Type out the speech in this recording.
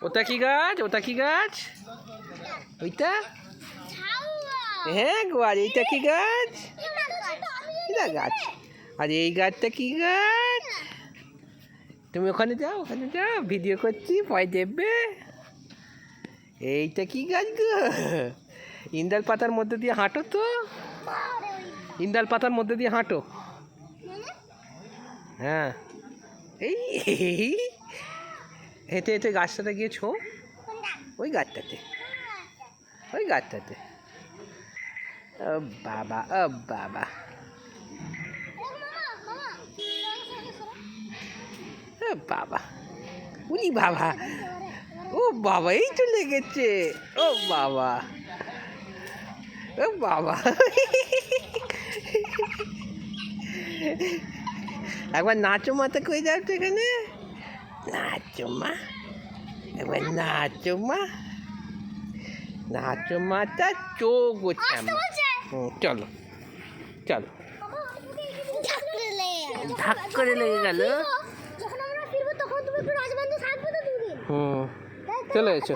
ওটা কি গাছ? ওটা কি গাছ? ওইটা? হ্যাঁ গো, আর এইটা কি গাছ? এটা গাছ। আর এই গাছটা কি গাছ? তুমি ওখানে যাও, ওখানে যাও, ভিডিও করছি, পয় দেবে। এইটা কি গাছ গো? ইন্দাল পাতার মধ্যে দিয়ে হাঁটো তো, ইন্দাল পাতার মধ্যে দিয়ে হাঁটো। হ্যাঁ, এই হেঁটে হেঁটে গাছটাতে গিয়ে ছো, ওই গাছটাতে, ওই গাছটাতে। ও বাবা, ও বাবা, ও বাবা, উলি বাবা, ও বাবা, এই তো লেগেছে। ও বাবা, ও বাবা, একবার নাচো মাথা কই যাও তো এখানে, নাচো মা, একবার নাচো মা, নাচো মাথা চোখ গোছা। চলো চলো, ধাক করে লেগে গেল। হুম, চলে এসো।